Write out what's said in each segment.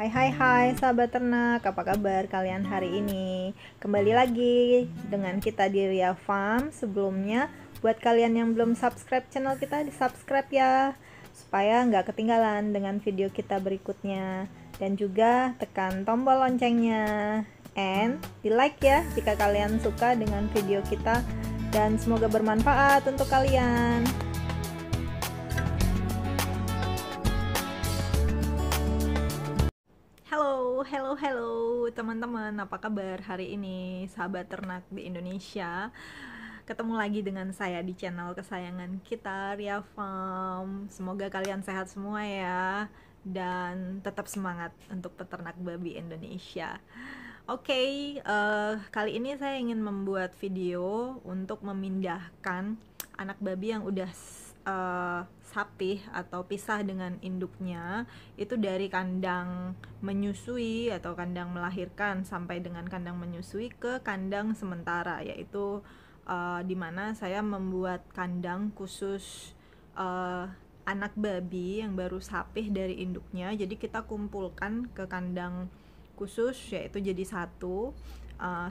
Hai sahabat ternak, apa kabar kalian hari ini? Kembali lagi dengan kita di Ria Farm. Sebelumnya, buat kalian yang belum subscribe channel kita, di subscribe ya, supaya nggak ketinggalan dengan video kita berikutnya. Dan juga tekan tombol loncengnya, and di like ya jika kalian suka dengan video kita. Dan semoga bermanfaat untuk kalian. Halo teman-teman, apa kabar hari ini sahabat ternak di Indonesia? Ketemu lagi dengan saya di channel kesayangan kita, Ria Farm. Semoga kalian sehat semua ya, dan tetap semangat untuk peternak babi Indonesia. Oke, kali ini saya ingin membuat video untuk memindahkan anak babi yang udah sapih atau pisah dengan induknya itu dari kandang menyusui atau kandang melahirkan sampai dengan kandang menyusui ke kandang sementara, yaitu dimana saya membuat kandang khusus anak babi yang baru sapih dari induknya. Jadi kita kumpulkan ke kandang khusus, yaitu jadi satu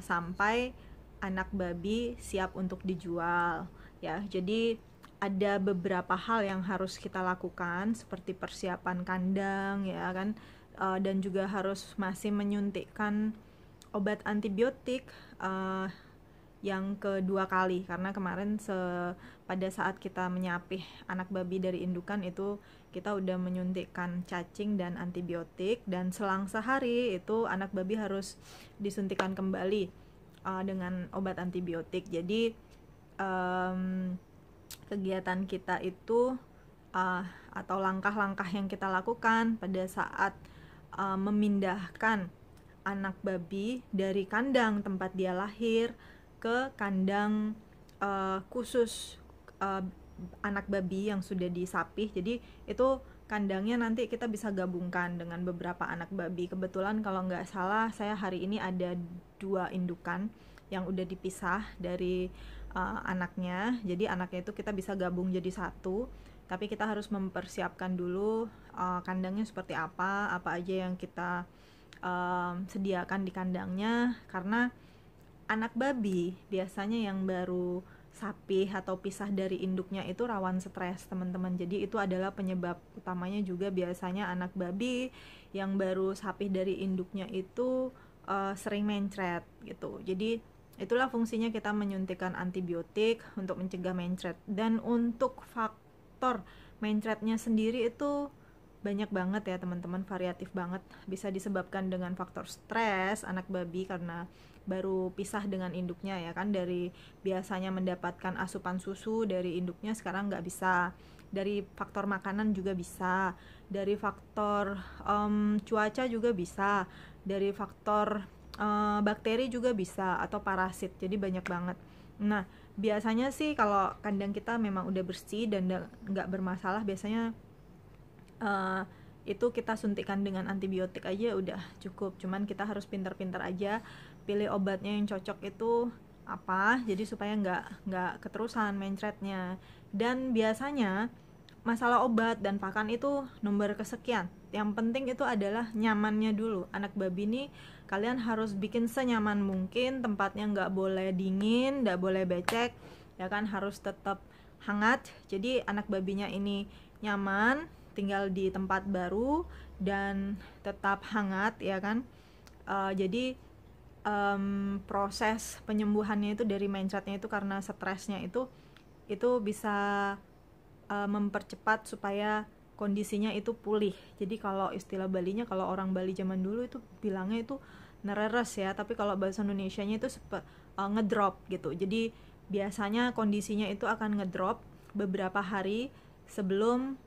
sampai anak babi siap untuk dijual ya. Jadi ada beberapa hal yang harus kita lakukan seperti persiapan kandang ya kan, dan juga harus masih menyuntikkan obat antibiotik yang kedua kali, karena kemarin pada saat kita menyapih anak babi dari indukan itu kita udah menyuntikkan cacing dan antibiotik, dan selang sehari itu anak babi harus disuntikan kembali dengan obat antibiotik. Jadi kegiatan kita itu atau langkah-langkah yang kita lakukan pada saat memindahkan anak babi dari kandang tempat dia lahir ke kandang khusus anak babi yang sudah disapih. Jadi itu kandangnya nanti kita bisa gabungkan dengan beberapa anak babi. Kebetulan kalau nggak salah saya hari ini ada 2 indukan yang udah dipisah dari anaknya. Jadi anaknya itu kita bisa gabung jadi satu, tapi kita harus mempersiapkan dulu kandangnya seperti apa aja yang kita sediakan di kandangnya, karena anak babi biasanya yang baru sapih atau pisah dari induknya itu rawan stres, teman-teman. Jadi itu adalah penyebab utamanya juga, biasanya anak babi yang baru sapih dari induknya itu sering mencret gitu. Jadi itulah fungsinya kita menyuntikkan antibiotik untuk mencegah mencret. Dan untuk faktor mencretnya sendiri itu banyak banget ya teman-teman, variatif banget. Bisa disebabkan dengan faktor stres anak babi karena baru pisah dengan induknya ya kan, dari biasanya mendapatkan asupan susu dari induknya sekarang nggak bisa, dari faktor makanan juga bisa, dari faktor cuaca juga bisa, dari faktor bakteri juga bisa, atau parasit. Jadi banyak banget. Nah biasanya sih kalau kandang kita memang udah bersih dan nggak bermasalah, biasanya itu kita suntikan dengan antibiotik aja udah cukup. Cuman kita harus pintar-pintar aja pilih obatnya yang cocok itu apa, jadi supaya nggak keterusan mencretnya. Dan biasanya masalah obat dan pakan itu nomor kesekian. Yang penting itu adalah nyamannya dulu. Anak babi ini kalian harus bikin senyaman mungkin, tempatnya nggak boleh dingin, nggak boleh becek ya kan, harus tetap hangat. Jadi anak babinya ini nyaman tinggal di tempat baru dan tetap hangat ya kan. Jadi proses penyembuhannya itu dari mencretnya itu karena stresnya itu bisa mempercepat supaya kondisinya itu pulih. Jadi kalau istilah Balinya, kalau orang Bali zaman dulu itu bilangnya itu nereres ya, tapi kalau bahasa Indonesianya itu ngedrop gitu. Jadi biasanya kondisinya itu akan ngedrop beberapa hari sebelum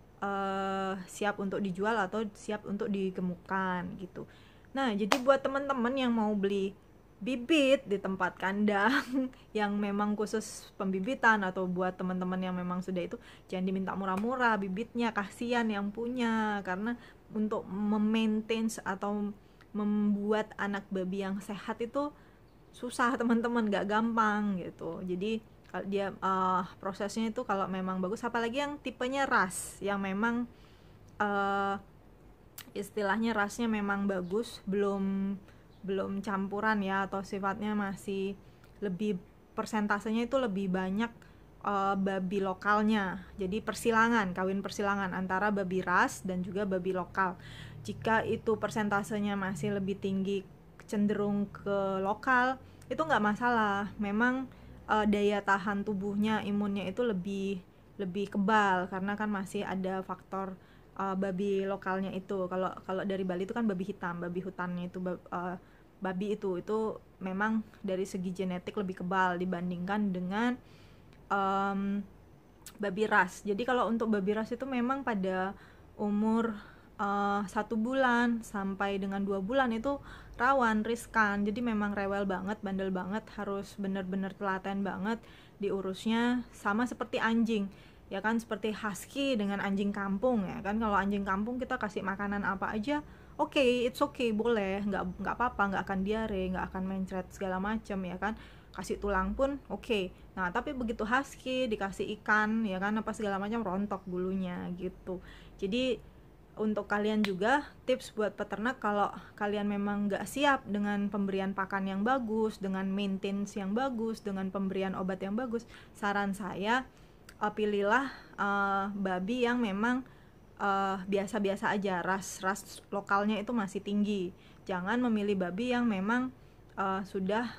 siap untuk dijual atau siap untuk digemukkan gitu. Nah jadi buat teman-teman yang mau beli bibit di tempat kandang yang memang khusus pembibitan, atau buat teman-teman yang memang sudah itu, jangan diminta murah-murah bibitnya, kasihan yang punya, karena untuk memaintain atau membuat anak babi yang sehat itu susah teman-teman, gak gampang gitu. Jadi kalau dia prosesnya itu kalau memang bagus, apalagi yang tipenya ras yang memang istilahnya rasnya memang bagus, belum campuran ya, atau sifatnya masih lebih, persentasenya itu lebih banyak babi lokalnya. Jadi kawin persilangan antara babi ras dan juga babi lokal. Jika itu persentasenya masih lebih tinggi, cenderung ke lokal, itu nggak masalah. Memang daya tahan tubuhnya, imunnya itu lebih kebal, karena kan masih ada faktor babi lokalnya itu. Kalau dari Bali itu kan babi hitam, babi hutannya itu babi itu memang dari segi genetik lebih kebal dibandingkan dengan babi ras. Jadi kalau untuk babi ras itu memang pada umur 1 bulan sampai dengan 2 bulan itu rawan, riskan. Jadi memang rewel banget, bandel banget, harus bener-bener telaten banget diurusnya. Sama seperti anjing, ya kan, seperti husky dengan anjing kampung, ya kan. Kalau anjing kampung kita kasih makanan apa aja, it's okay, boleh, nggak apa-apa, nggak akan diare, nggak akan mencret segala macam, ya kan. Kasih tulang pun oke. Nah, tapi begitu husky dikasih ikan, ya kan, apa segala macam, rontok bulunya gitu. Jadi untuk kalian juga tips buat peternak, kalau kalian memang nggak siap dengan pemberian pakan yang bagus, dengan maintenance yang bagus, dengan pemberian obat yang bagus, saran saya pilihlah babi yang memang biasa-biasa aja, ras lokalnya itu masih tinggi. Jangan memilih babi yang memang sudah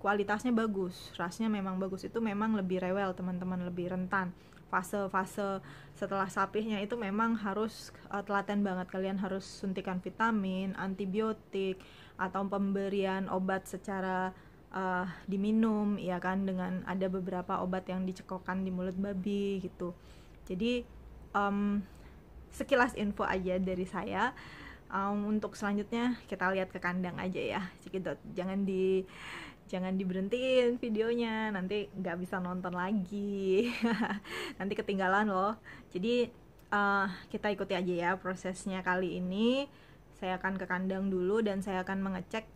kualitasnya bagus, rasnya memang bagus. Itu memang lebih rewel teman-teman, lebih rentan. Fase-fase setelah sapihnya itu memang harus telaten banget. Kalian harus suntikan vitamin, antibiotik, atau pemberian obat secara diminum, ya kan, dengan ada beberapa obat yang dicekokkan di mulut babi gitu. Jadi sekilas info aja dari saya. Untuk selanjutnya kita lihat ke kandang aja ya, Cikidot. Jangan diberhentiin videonya, nanti nggak bisa nonton lagi. Nanti ketinggalan loh. Jadi kita ikuti aja ya prosesnya kali ini. Saya akan ke kandang dulu dan saya akan mengecek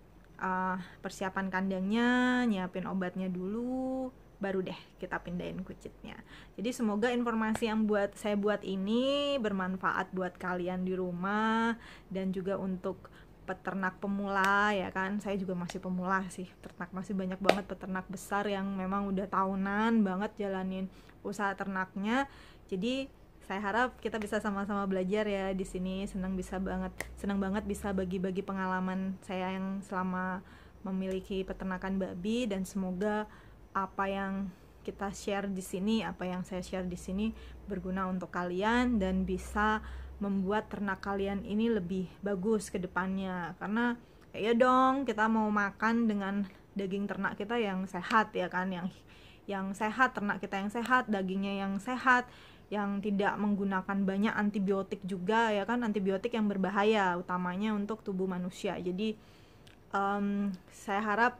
persiapan kandangnya, nyiapin obatnya dulu, baru deh kita pindahin kucitnya. Jadi semoga informasi yang saya buat ini bermanfaat buat kalian di rumah, dan juga untuk peternak pemula, ya kan. Saya juga masih pemula sih, ternak masih banyak banget peternak besar yang memang udah tahunan banget jalanin usaha ternaknya. Jadi saya harap kita bisa sama-sama belajar ya di sini. Senang banget bisa bagi-bagi pengalaman saya yang selama memiliki peternakan babi, dan semoga apa yang kita share di sini, apa yang saya share di sini berguna untuk kalian dan bisa membuat ternak kalian ini lebih bagus ke depannya. Karena ya dong, kita mau makan dengan daging ternak kita yang sehat, ya kan, yang sehat, ternak kita yang sehat, dagingnya yang sehat, yang tidak menggunakan banyak antibiotik juga, ya kan, antibiotik yang berbahaya utamanya untuk tubuh manusia. Jadi saya harap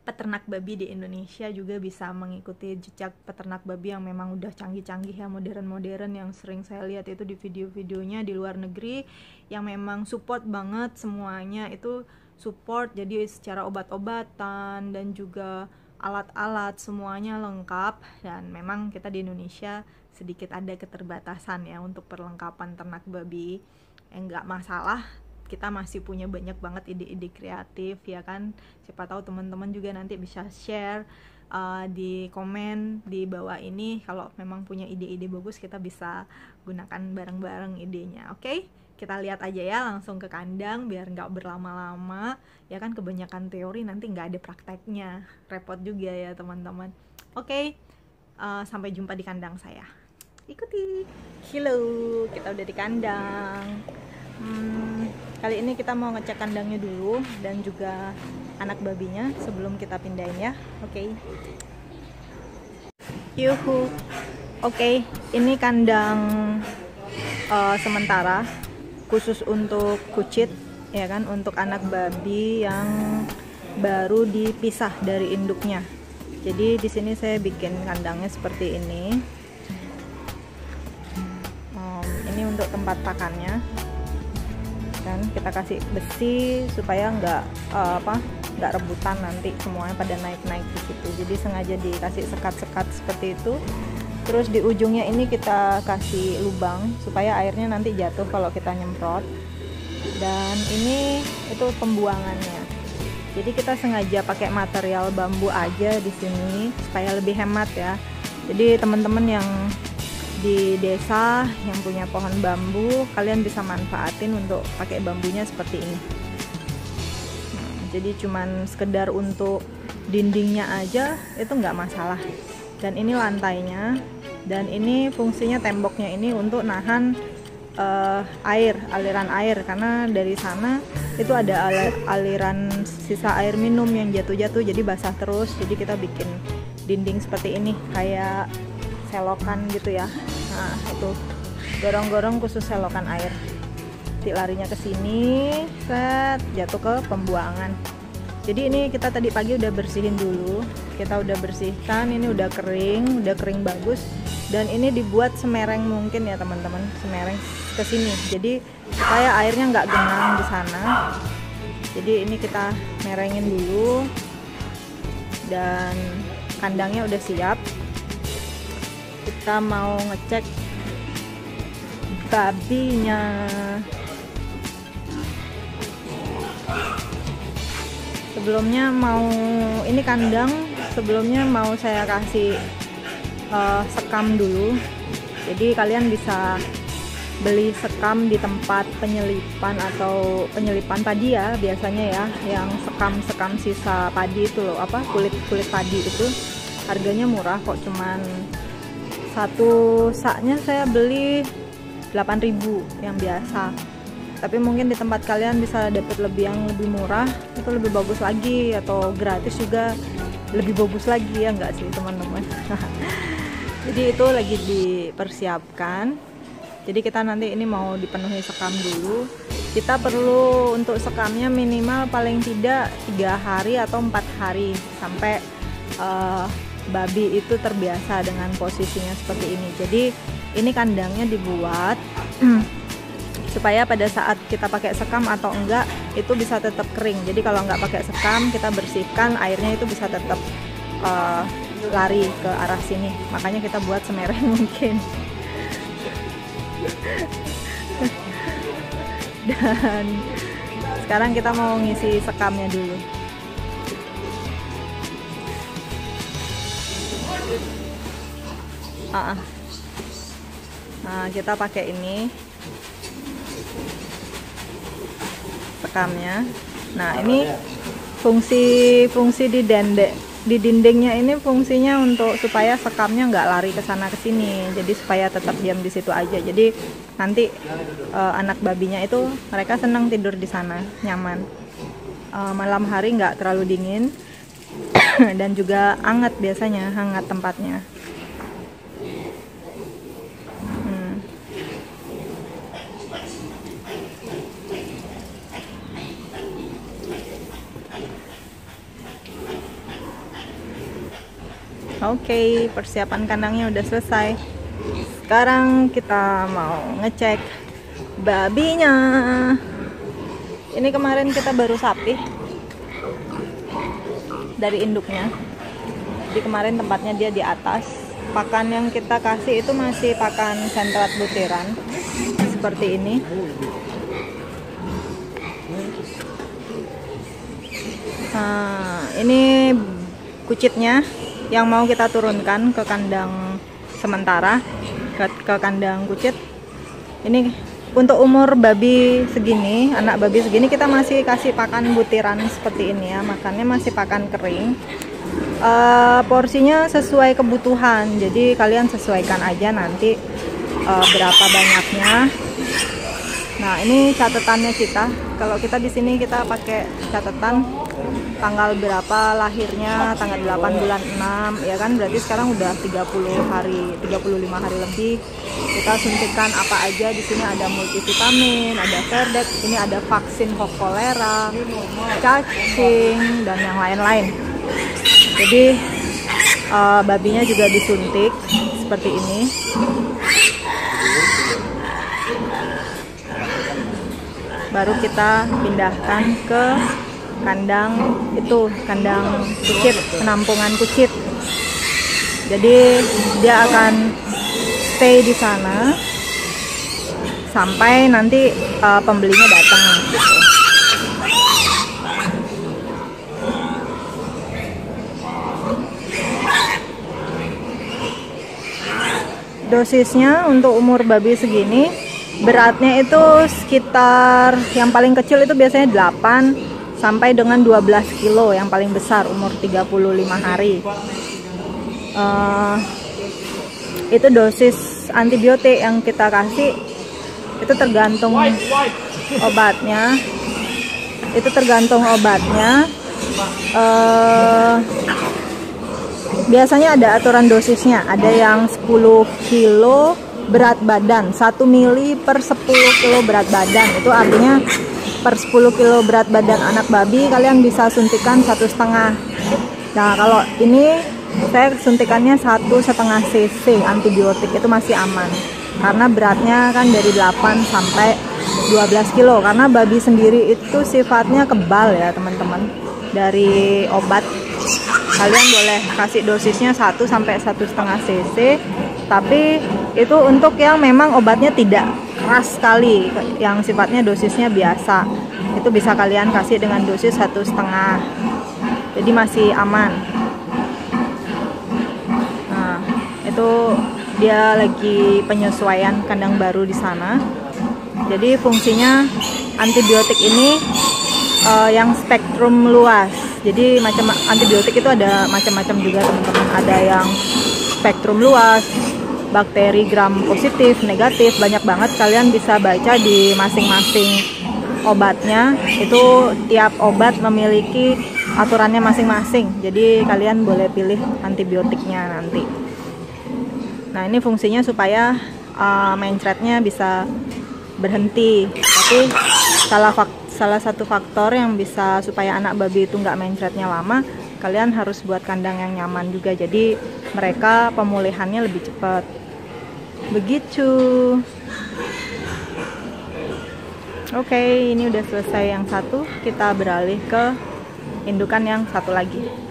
peternak babi di Indonesia juga bisa mengikuti jejak peternak babi yang memang udah canggih-canggih ya, modern-modern, yang sering saya lihat itu di video-videonya di luar negeri, yang memang support banget semuanya itu support. Jadi secara obat-obatan dan juga alat-alat semuanya lengkap, dan memang kita di Indonesia sedikit ada keterbatasan ya untuk perlengkapan ternak babi. Enggak masalah, kita masih punya banyak banget ide-ide kreatif, ya kan. Siapa tahu teman-teman juga nanti bisa share di komen di bawah ini. Kalau memang punya ide-ide bagus, kita bisa gunakan bareng-bareng idenya. Oke, kita lihat aja ya, langsung ke kandang biar nggak berlama-lama, ya kan. Kebanyakan teori nanti nggak ada prakteknya, repot juga ya teman-teman. Oke, sampai jumpa di kandang saya, ikuti. Halo, kita udah di kandang. Kali ini kita mau ngecek kandangnya dulu dan juga anak babinya sebelum kita pindahin ya. Oke. Yuhu. Oke, ini kandang sementara khusus untuk kucit, ya kan, untuk anak babi yang baru dipisah dari induknya. Jadi di sini saya bikin kandangnya seperti ini. Ini untuk tempat pakannya. Kan kita kasih besi supaya nggak rebutan, nanti semuanya pada naik-naik di situ. Jadi sengaja dikasih sekat-sekat seperti itu Terus di ujungnya ini kita kasih lubang supaya airnya nanti jatuh kalau kita nyemprot. Dan ini itu pembuangannya. Jadi kita sengaja pakai material bambu aja di sini supaya lebih hemat ya. Jadi teman-teman yang di desa yang punya pohon bambu, kalian bisa manfaatin untuk pakai bambunya seperti ini. Nah, jadi cuman sekedar untuk dindingnya aja itu nggak masalah. Dan ini lantainya, dan ini fungsinya temboknya ini untuk nahan aliran air, karena dari sana itu ada aliran sisa air minum yang jatuh-jatuh jadi basah terus. Jadi kita bikin dinding seperti ini kayak selokan gitu ya. Nah itu gorong-gorong khusus selokan air. Nanti larinya ke sini, set, jatuh ke pembuangan. Jadi ini kita tadi pagi udah bersihin dulu, kita udah bersihkan, ini udah kering bagus, dan ini dibuat semereng mungkin ya teman-teman, semereng ke sini. Jadi supaya airnya nggak genang di sana. Jadi ini kita merengin dulu, dan kandangnya udah siap. Kita mau ngecek babinya. Sebelumnya ini kandang sebelumnya mau saya kasih sekam dulu. Jadi kalian bisa beli sekam di tempat penyelipan atau penyelipan padi ya biasanya ya, yang sekam sisa padi itu loh, apa kulit padi itu harganya murah kok, cuman satu saknya saya beli 8.000 yang biasa. Tapi mungkin di tempat kalian bisa dapat yang lebih murah, itu lebih bagus lagi, atau gratis juga lebih bagus lagi ya, enggak sih teman-teman? Jadi itu lagi dipersiapkan. Jadi kita nanti ini mau dipenuhi sekam dulu. Kita perlu untuk sekamnya minimal paling tidak 3 hari atau 4 hari sampai babi itu terbiasa dengan posisinya seperti ini. Jadi ini kandangnya dibuat supaya pada saat kita pakai sekam atau enggak itu bisa tetap kering. Jadi kalau enggak pakai sekam, kita bersihkan, airnya itu bisa tetap lari ke arah sini. Makanya kita buat semereng mungkin. Dan sekarang kita mau ngisi sekamnya dulu. Nah, kita pakai ini sekamnya. Nah, ini fungsi di dindingnya ini fungsinya untuk supaya sekamnya nggak lari ke sana ke sini. Jadi supaya tetap diam di situ aja. Jadi nanti anak babinya itu mereka senang tidur di sana, nyaman. Malam hari nggak terlalu dingin dan juga hangat, biasanya hangat tempatnya. Oke, persiapan kandangnya udah selesai. Sekarang kita mau ngecek babinya. Ini kemarin kita baru sapih dari induknya. Jadi kemarin tempatnya dia di atas. Pakan yang kita kasih itu masih pakan sentrat butiran seperti ini. Nah, ini kucitnya yang mau kita turunkan ke kandang sementara, ke kandang kucit. Ini untuk umur babi segini, anak babi segini, kita masih kasih pakan butiran seperti ini ya, makannya masih pakan kering. Porsinya sesuai kebutuhan, jadi kalian sesuaikan aja nanti berapa banyaknya. Nah, ini catatannya kita. Kalau kita di sini kita pakai catatan tanggal berapa lahirnya, tanggal 8 bulan 6 ya kan, berarti sekarang udah 35 hari lebih. Kita suntikan apa aja di sini, ada multivitamin, ada Verdex, ini ada vaksin Hock kolera, cacing, dan yang lain-lain. Jadi babinya juga disuntik seperti ini. Baru kita pindahkan ke kandang itu, kandang kucit, penampungan kucit. Jadi dia akan stay di sana sampai nanti pembelinya datang gitu. Dosisnya untuk umur babi segini, beratnya itu sekitar, yang paling kecil itu biasanya 8 sampai dengan 12 kilo, yang paling besar umur 35 hari. Itu dosis antibiotik yang kita kasih, itu tergantung obatnya. Biasanya ada aturan dosisnya, ada yang 10 kilo berat badan, 1 mili per 10 kilo berat badan. Itu artinya per 10 kilo berat badan anak babi kalian bisa suntikan 1,5. Nah, kalau ini saya suntikannya 1,5 cc antibiotik, itu masih aman. Karena beratnya kan dari 8 sampai 12 kilo. Karena babi sendiri itu sifatnya kebal ya teman-teman. Dari obat, kalian boleh kasih dosisnya 1 sampai 1,5 cc. Tapi itu untuk yang memang obatnya tidak keras sekali, yang sifatnya dosisnya biasa, itu bisa kalian kasih dengan dosis 1,5. Jadi masih aman. Nah, itu dia lagi penyesuaian kandang baru di sana. Jadi fungsinya antibiotik ini yang spektrum luas. Jadi macam antibiotik itu ada macam-macam juga teman-teman. Ada yang spektrum luas, bakteri gram positif, negatif, banyak banget. Kalian bisa baca di masing-masing obatnya. Itu tiap obat memiliki aturannya masing-masing. Jadi kalian boleh pilih antibiotiknya nanti. Nah, ini fungsinya supaya mencretnya bisa berhenti. Tapi salah satu faktor yang bisa supaya anak babi itu nggak mencretnya lama, kalian harus buat kandang yang nyaman juga. Jadi mereka pemulihannya lebih cepat. Begitu. Oke, ini udah selesai yang satu. Kita beralih ke indukan yang satu lagi.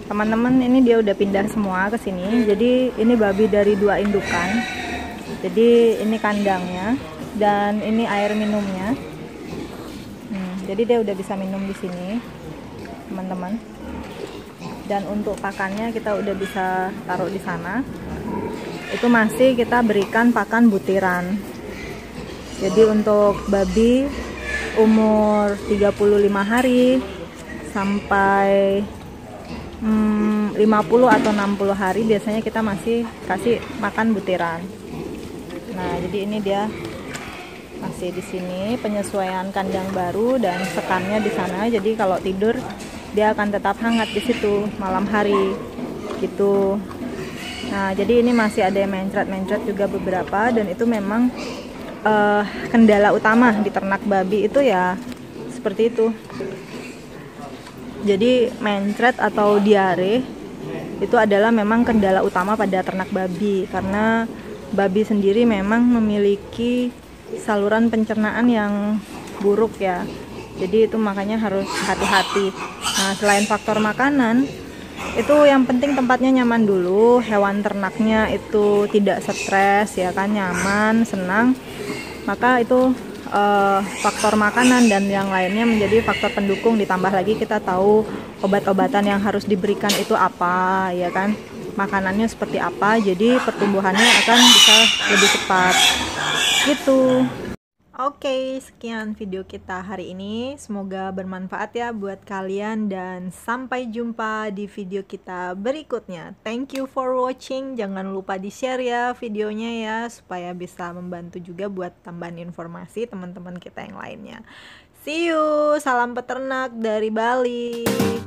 Teman-teman, ini dia udah pindah semua ke sini. Jadi ini babi dari 2 indukan. Jadi ini kandangnya dan ini air minumnya. Jadi dia udah bisa minum di sini, teman-teman. Dan untuk pakannya kita udah bisa taruh di sana. Itu masih kita berikan pakan butiran. Jadi untuk babi umur 35 hari sampai 50 atau 60 hari biasanya kita masih kasih makan butiran. Nah, jadi ini dia masih di sini, penyesuaian kandang baru dan sekannya di sana. Jadi kalau tidur dia akan tetap hangat di situ malam hari gitu. Nah, jadi ini masih ada yang mencret juga beberapa, dan itu memang kendala utama di ternak babi itu ya seperti itu. Jadi mencret atau diare itu adalah memang kendala utama pada ternak babi, karena babi sendiri memang memiliki saluran pencernaan yang buruk ya. Jadi itu makanya harus hati-hati. Nah, selain faktor makanan, itu yang penting tempatnya nyaman dulu, hewan ternaknya itu tidak stres ya kan, nyaman, senang. Maka itu faktor makanan dan yang lainnya menjadi faktor pendukung. Ditambah lagi kita tahu obat-obatan yang harus diberikan itu apa ya kan, makanannya seperti apa, jadi pertumbuhannya akan bisa lebih cepat gitu. Oke, sekian video kita hari ini. Semoga bermanfaat ya buat kalian dan sampai jumpa di video kita berikutnya. Thank you for watching. Jangan lupa di-share ya videonya ya supaya bisa membantu juga buat tambahan informasi teman-teman kita yang lainnya. See you. Salam peternak dari Bali.